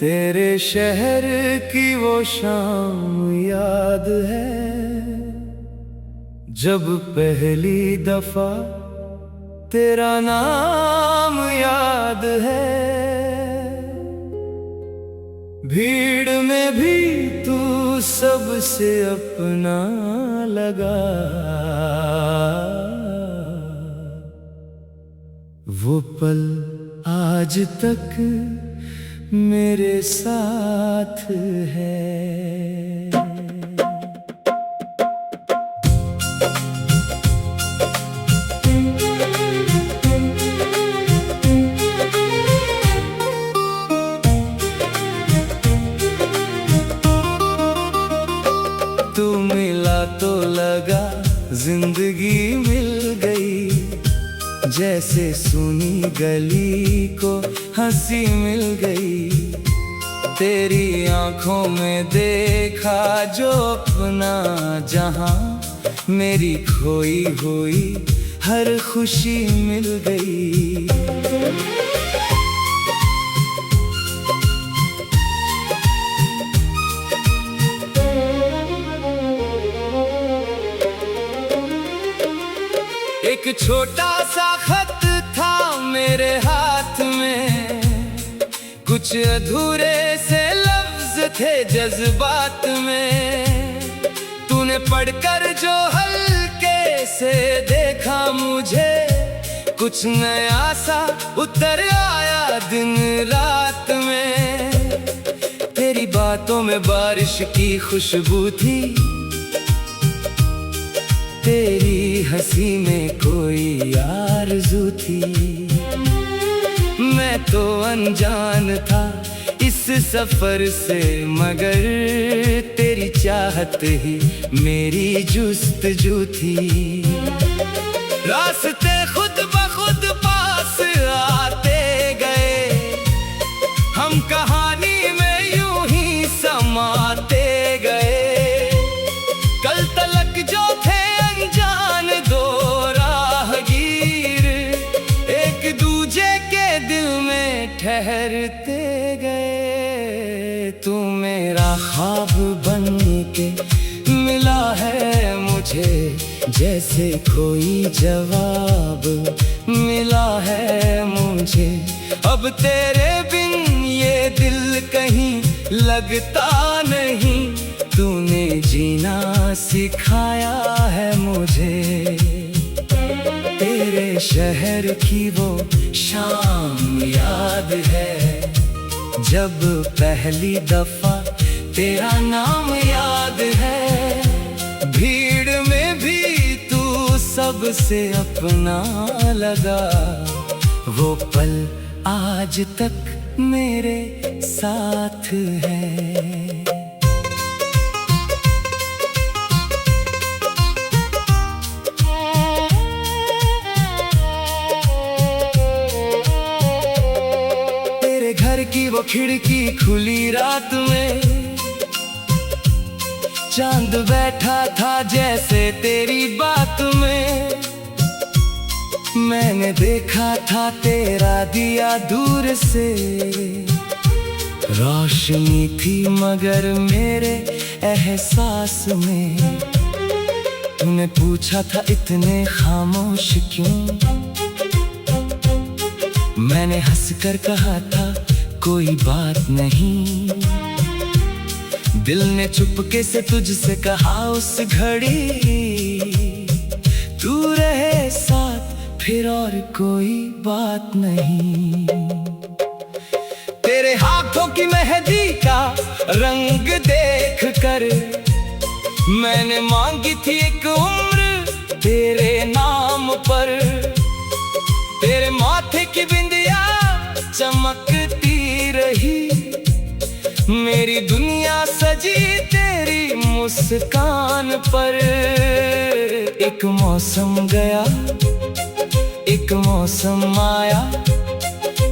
तेरे शहर की वो शाम याद है जब पहली दफा तेरा नाम याद है। भीड़ में भी तू सबसे अपना लगा, वो पल आज तक मेरे साथ है। तू मिला तो लगा जिंदगी मिल गई, जैसे सुनी गली को हंसी मिल गई। तेरी आंखों में देखा जो अपना जहां, मेरी खोई हुई हर खुशी मिल गई। एक छोटा सा खत था मेरे हाथ में, कुछ अधूरे से लफ्ज थे जज्बात में। तूने पढ़कर जो हल्के से देखा मुझे, कुछ नया सा उतर आया दिन रात में। तेरी बातों में बारिश की खुशबू थी, तेरी हंसी में कोई आरज़ू थी। मैं तो अनजान था इस सफर से, मगर तेरी चाहत ही मेरी जुस्तजू थी। रास्ते खुद ब खुद पास आते गए, हम कहानी में यूं ही समाते गए। कल तलक जो थे अनजान दो राहगीर, एक दूजे के दिल में ठहरते गए। तू मेरा ख्वाब बन के मिला है मुझे, जैसे कोई जवाब मिला है मुझे। अब तेरे बिन ये दिल कहीं लगता नहीं, तूने जीना सिखाया है मुझे। तेरे शहर की वो शाम याद है जब पहली दफा तेरा नाम याद है। भीड़ में भी तू सबसे अपना लगा, वो पल आज तक मेरे साथ है। घर की वो खिड़की खुली रात में, चांद बैठा था जैसे तेरी बात में। मैंने देखा था तेरा दिया दूर से, रोशनी थी मगर मेरे एहसास में। तूने पूछा था इतने खामोश क्यों, मैंने हंसकर कहा था कोई बात नहीं। दिल ने चुपके से तुझसे कहा उस घड़ी, तू रहे साथ फिर और कोई बात नहीं। तेरे हाथों की मेहंदी का रंग देख कर मैंने मांगी थी एक उम्र तेरे नाम पर। तेरे माथे की बिंदिया चमकती रही, मेरी दुनिया सजी तेरी मुस्कान पर। एक मौसम गया एक मौसम आया,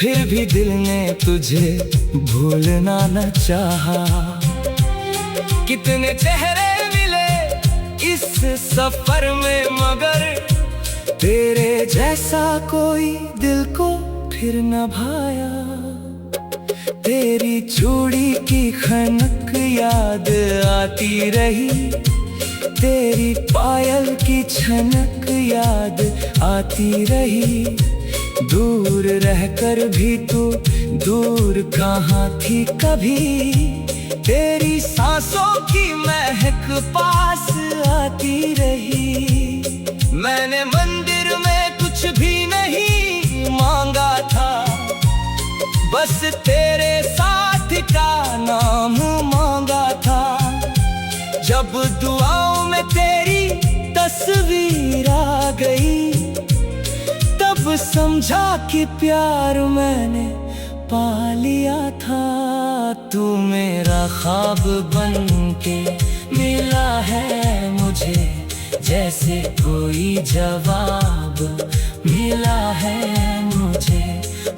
फिर भी दिल ने तुझे भूलना न चाहा। कितने चेहरे मिले सफर में, मगर तेरे जैसा कोई दिल को फिर न भाया। तेरी चूड़ी की खनक याद आती रही, तेरी पायल की छनक याद आती रही। दूर रहकर भी तू दूर कहाँ थी कभी, तेरी सांसों की महक पास आती रही। मैंने मंदिर में कुछ भी नहीं मांगा था, बस तेरे साथ का नाम मांगा था। जब दुआओं में तेरी तस्वीर आ गई, तब समझा कि प्यार मैंने पा लिया था। तू मेरा ख्वाब बन के मिला है मुझे, जैसे कोई जवाब मिला है मुझे।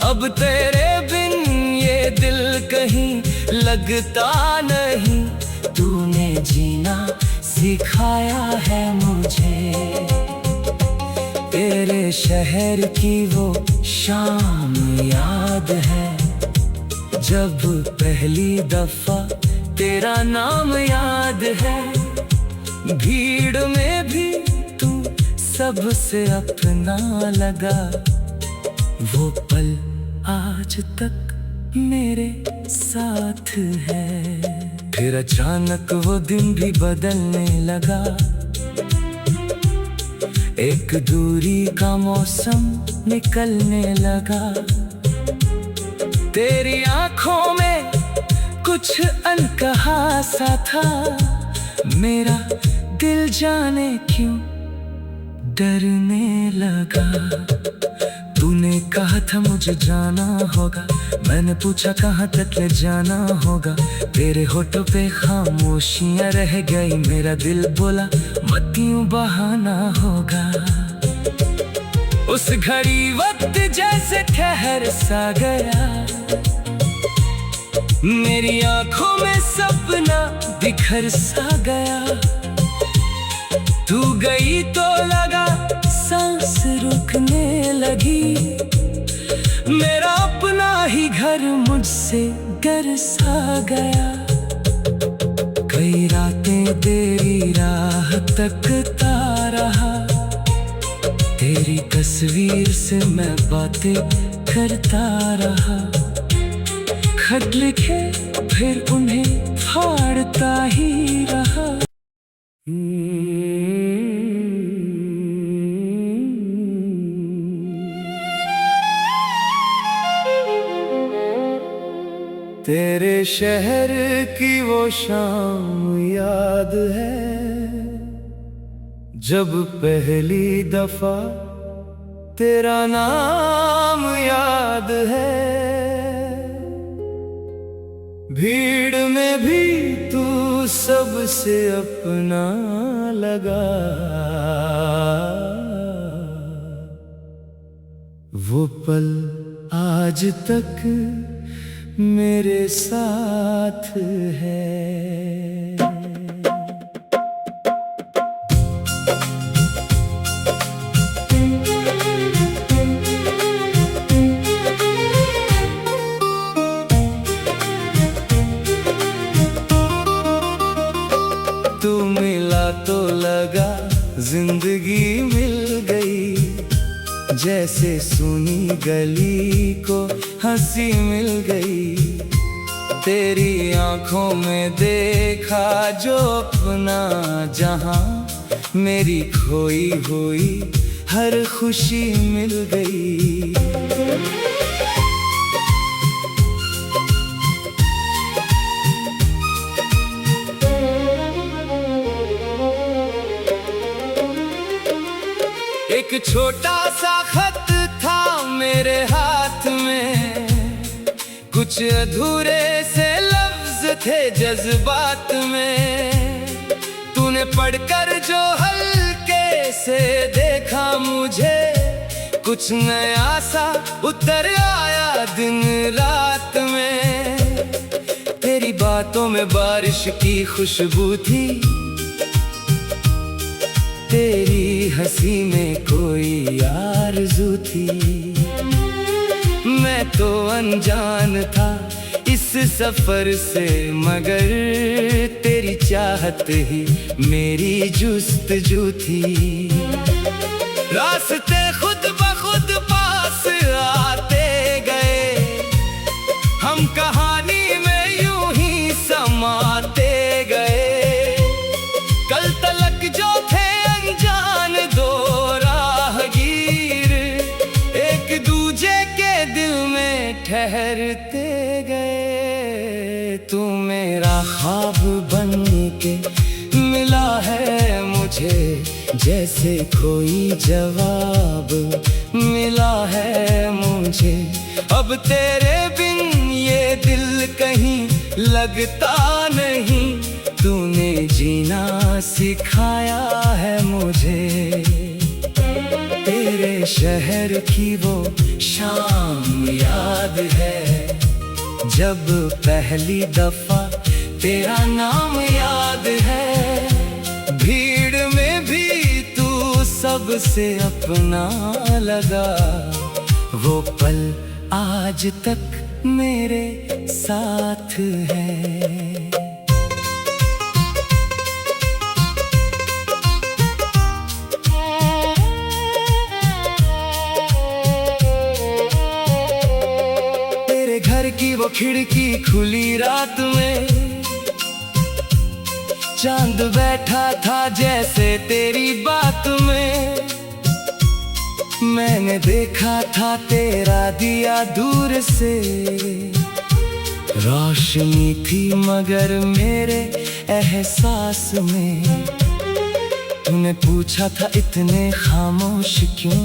अब तेरे बिन ये दिल कहीं लगता नहीं, तूने जीना सिखाया है मुझे। तेरे शहर की वो शाम याद है, जब पहली दफा तेरा नाम याद है। भीड़ में भी तू सबसे अपना लगा, वो पल आज तक मेरे साथ है। फिर अचानक वो दिन भी बदलने लगा, एक दूरी का मौसम निकलने लगा। तेरी आंखों में कुछ अनकहा सा था, मेरा दिल जाने क्यों डरने लगा। तूने कहा था मुझे जाना होगा, मैंने पूछा कहाँ तक ले जाना होगा। तेरे होठों पे खामोशियां रह गई, मेरा दिल बोला मत यूं बहाना होगा। उस घड़ी वक्त जैसे ठहर सा गया, मेरी आंखों में सपना बिखर सा गया। तू गई तो लगा सांस रुकने लगी, मेरा अपना ही घर मुझसे गर सा गया। कई रातें तेरी राह तकता रहा, तेरी तस्वीर से मैं बातें करता रहा। खत लिखे फिर उन्हें फाड़ता ही रहा। तेरे शहर की वो शाम याद है, जब पहली दफा तेरा नाम याद है। भीड़ में भी तू सबसे अपना लगा, वो पल आज तक मेरे साथ है। तू मिला तो लगा जिंदगी मिल गई, जैसे सुनी गली को हंसी मिल गई। तेरी आंखों में देखा जो अपना जहां, मेरी खोई हुई हर खुशी मिल गई। एक छोटा सा खत था मेरे हाथ में, कुछ अधूरे से लफ्ज थे जज्बात में। तूने पढ़कर जो हल्के से देखा मुझे, कुछ नया सा उतर आया दिन रात में। तेरी बातों में बारिश की खुशबू थी, तेरी हंसी में कोई आरज़ू थी। मैं तो अनजान था इस सफर से, मगर तेरी चाहत ही मेरी जुस्तजू थी। रास्ते खुद ब खुद पास आते गए, हम कहानी में यूं ही समाते गए। कल तलक जो थे अनजान दो राहगीर, एक दूजे के दिल में ठहरते गए। तू मेरा ख्वाब बन के मिला है मुझे, जैसे कोई जवाब मिला है मुझे। अब तेरे बिन ये दिल कहीं लगता नहीं, तूने जीना सिखाया है मुझे। तेरे शहर की वो शाम याद है, जब पहली दफा तेरा नाम याद है। भीड़ में भी तू सबसे अपना लगा, वो पल आज तक मेरे साथ है। घर की वो खिड़की खुली रात में, चांद बैठा था जैसे तेरी बात में। मैंने देखा था तेरा दिया दूर से, रोशनी थी मगर मेरे एहसास में। तूने पूछा था इतने खामोश क्यों,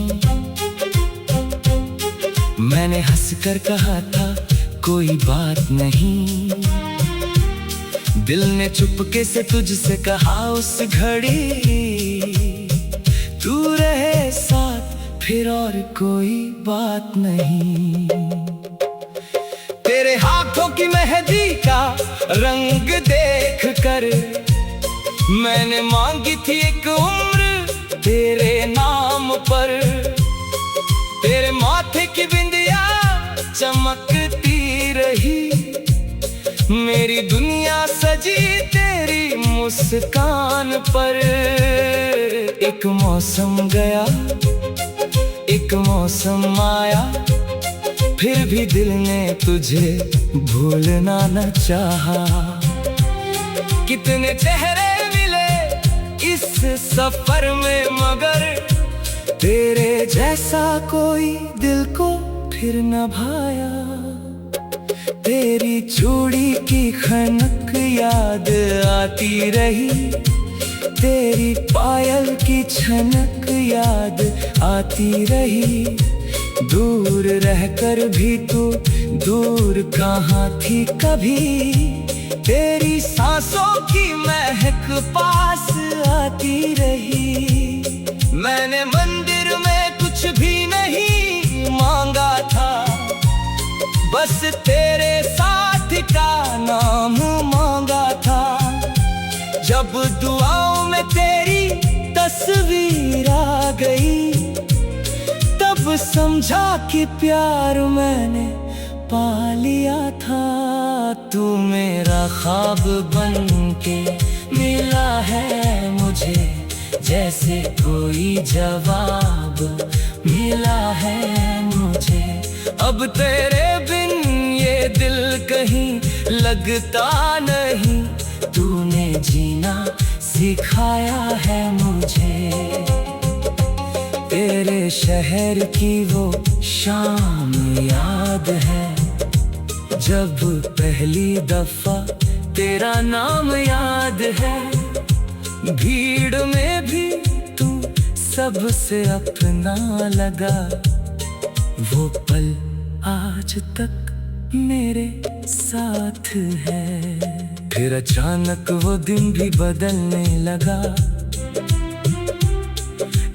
मैंने हंसकर कहा था कोई बात नहीं। दिल ने चुपके से तुझसे कहा उस घड़ी, तू रहे साथ फिर और कोई बात नहीं। तेरे हाथों की मेहंदी का रंग देख कर मैंने मांगी थी एक उम्र तेरे नाम पर। तेरे माथे की बिंदिया चमकती रही, मेरी दुनिया सजी तेरी मुस्कान पर। एक मौसम गया एक मौसम आया, फिर भी दिल ने तुझे भूलना न चाहा। कितने चेहरे मिले इस सफर में, मगर तेरे जैसा कोई दिल को फिर न भाया। तेरी चूड़ी की खनक याद आती रही, तेरी पायल की छनक याद आती रही। दूर रहकर भी तू दूर कहाँ थी कभी, तेरी सांसों की महक पास आती रही। मैंने मंदिर में कुछ भी नहीं मांगा था, बस तेरे साथ का नाम मांगा था। जब दुआओं में तेरी तस्वीर आ गई, तब समझा कि प्यार मैंने पा लिया था। तू मेरा ख्वाब बन के मिला है मुझे, जैसे कोई जवाब मिला है मुझे। अब तेरे बिन ये दिल कहीं लगता नहीं, तूने जीना सिखाया है मुझे। तेरे शहर की वो शाम याद है, जब पहली दफा तेरा नाम याद है। भीड़ में भी तू सबसे अपना लगा, वो पल आज तक मेरे साथ है। फिर अचानक वो दिन भी बदलने लगा,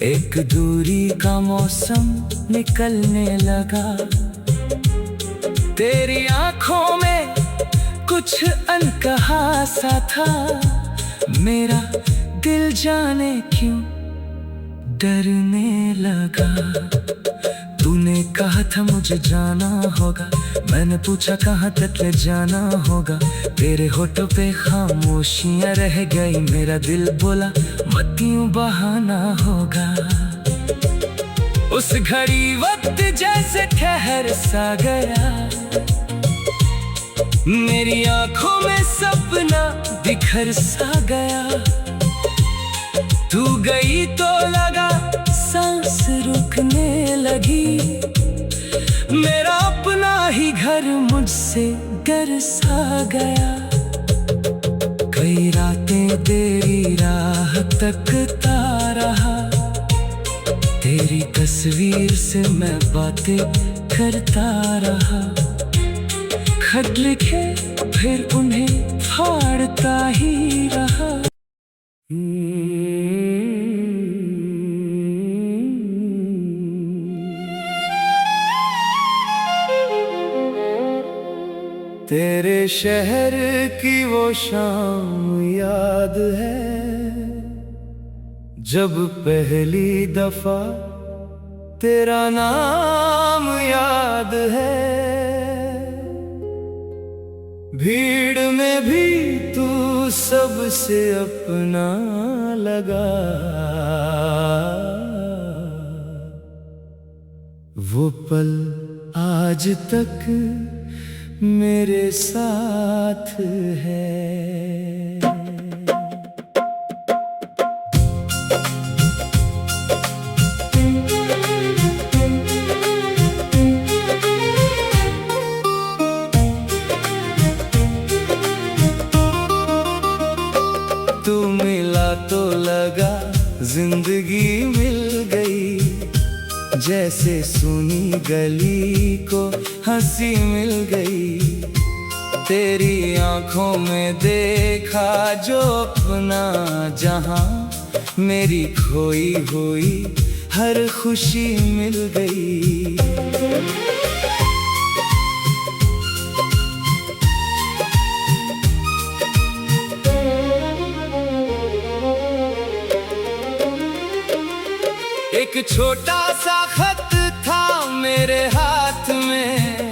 एक दूरी का मौसम निकलने लगा। तेरी आंखों में कुछ अनकहा सा था, मेरा दिल जाने क्यों डरने लगा। तूने कहा था मुझे जाना होगा, मैंने पूछा कहाँ तक ले जाना होगा। तेरे होठों पे खामोशियां रह गई, मेरा दिल बोला मत यूं बहाना होगा। उस घड़ी वक्त जैसे ठहर सा गया, मेरी आंखों में सपना बिखर सा गया। तू गई तो लगा सांस रुकने लगी, मेरा अपना ही घर मुझसे गर सा गया। कई रातें तेरी राह तकता रहा, तेरी तस्वीर से मैं बातें करता रहा। खत लिखे फिर उन्हें फाड़ता ही रहा। तेरे शहर की वो शाम याद है, जब पहली दफा तेरा नाम याद है। भीड़ में भी तू सबसे अपना लगा, वो पल आज तक मेरे साथ है। तू मिला तो लगा जिंदगी मिल गई, जैसे सुनी गली को हंसी मिल गई। तेरी आंखों में देखा जो अपना जहां, मेरी खोई हुई हर खुशी मिल गई। एक छोटा सा खत था मेरे हाथ में,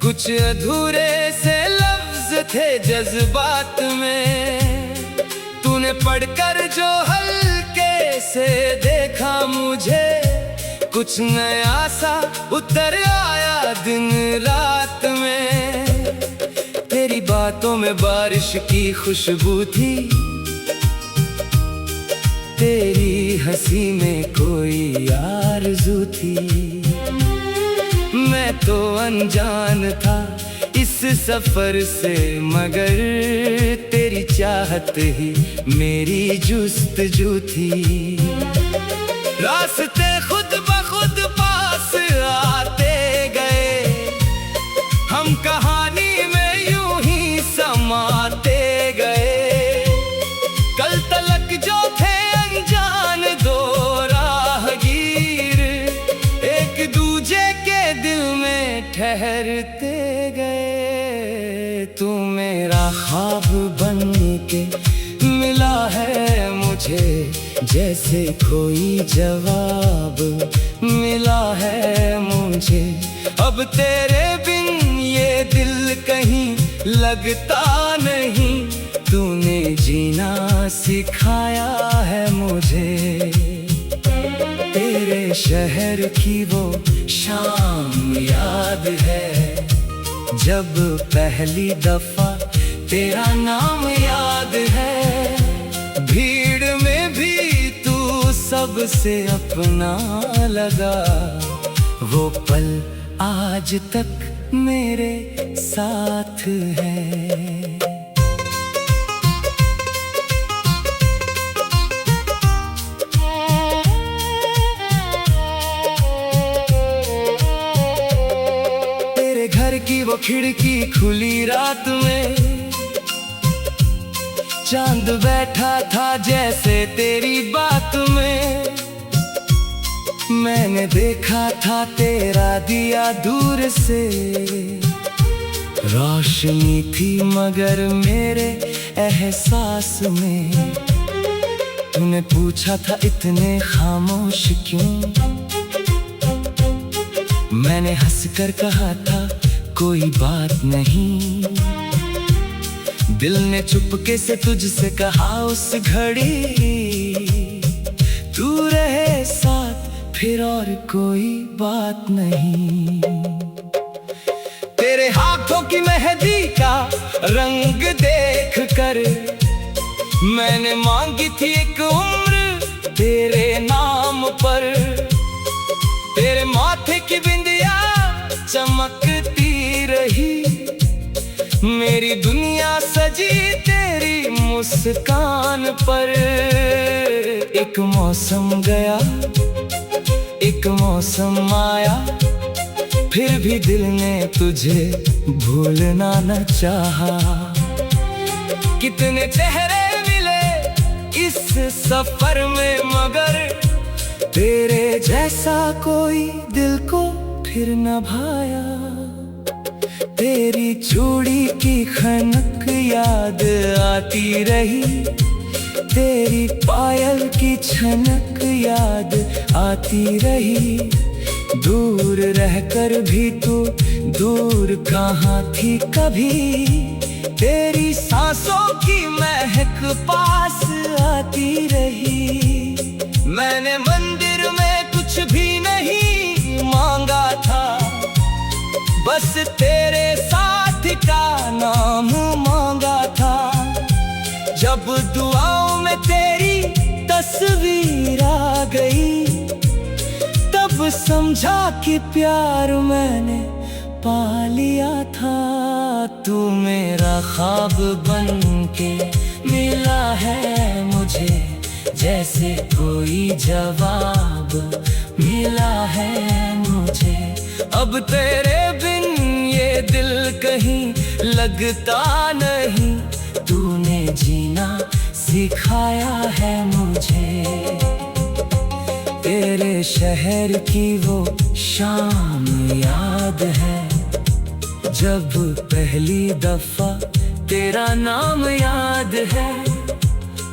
कुछ अधूरे से लफ्ज थे जज्बात में। तूने पढ़कर जो हल्के से देखा मुझे, कुछ नया सा उतर आया दिन रात में। तेरी बातों में बारिश की खुशबू थी, तेरी हंसी में कोई आरज़ू थी। मैं तो अनजान था इस सफर से, मगर तेरी चाहत ही मेरी जुस्तजू थी। रास्ते खुद ब खुद पास आते गए, हम कहानी में यूं ही समाते गए। कल तलक जो थे अनजान दो राहगीर, एक दूजे के दिल में ठहरते गए। तू मेरा ख्वाब बन के मिला है मुझे, जैसे कोई जवाब मिला है मुझे। अब तेरे बिन ये दिल कहीं लगता नहीं, तूने जीना सिखाया है मुझे। तेरे शहर की वो शाम याद है, जब पहली दफा तेरा नाम याद है। भीड़ में भी तू सबसे अपना लगा, वो पल आज तक मेरे साथ है। की वो खिड़की खुली रात में, चांद बैठा था जैसे तेरी बात में। मैंने देखा था तेरा दिया दूर से, रोशनी थी मगर मेरे एहसास में। तूने पूछा था इतने खामोश क्यों, मैंने हंसकर कहा था कोई बात नहीं। दिल ने चुपके से तुझसे कहा उस घड़ी, तू रहे साथ फिर और कोई बात नहीं। तेरे हाथों की मेहंदी का रंग देख कर मैंने मांगी थी एक उम्र तेरे नाम पर। तेरे माथे की बिंदिया चमकती रही, मेरी दुनिया सजी तेरी मुस्कान पर। एक मौसम गया एक मौसम आया, फिर भी दिल ने तुझे भूलना न चाहा। कितने चेहरे मिले इस सफर में, मगर तेरे जैसा कोई दिल को फिर न भाया। तेरी चूड़ी की खनक याद आती रही, तेरी पायल की छनक याद आती रही। दूर रहकर भी तू दूर कहाँ थी कभी, तेरी सांसों की महक पास आती रही। मैंने मंदिर में कुछ भी नहीं मांगा था, बस तेरे साथ का नाम मांगा था। जब दुआओं में तेरी तस्वीर आ गई, तब समझा कि प्यार मैंने पा लिया था। तू मेरा ख्वाब बन के मिला है मुझे, जैसे कोई जवाब मिला है मुझे। अब तेरे बिन ये दिल कहीं लगता नहीं, तूने जीना सिखाया है मुझे। तेरे शहर की वो शाम याद है, जब पहली दफा तेरा नाम याद है।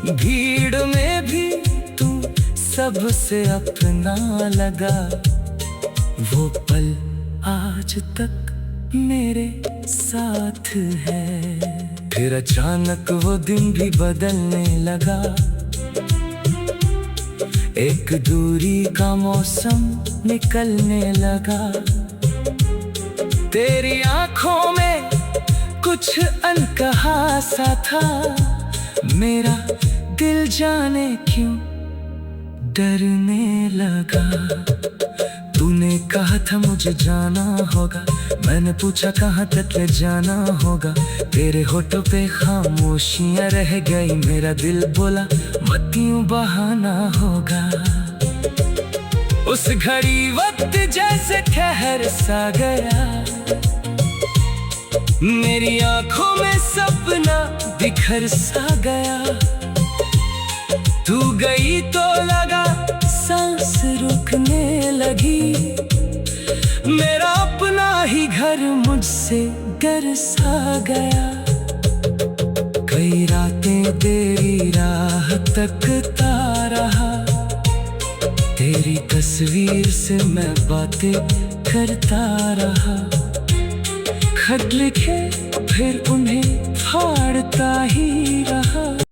भीड़ में भी तू सबसे अपना लगा, वो पल आज तक मेरे साथ है। फिर अचानक वो दिन भी बदलने लगा, एक दूरी का मौसम निकलने लगा। तेरी आंखों में कुछ अनकहा सा था, मेरा दिल जाने क्यों डरने लगा। तूने कहा था मुझे जाना होगा, मैंने पूछा कहाँ तक ले जाना होगा। तेरे होठों पे खामोशियां रह गई, मेरा दिल बोला मत यूं बहाना होगा। उस घड़ी वक्त जैसे ठहर सा गया, मेरी आंखों में सपना बिखर सा गया। तू गई तो लगा सांस रुकने लगी, मेरा अपना ही घर मुझसे डर सा गया। कई रातें तेरी राह तकता रहा, तेरी तस्वीर से मैं बातें करता रहा। खत लिखे फिर उन्हें फाड़ता ही रहा।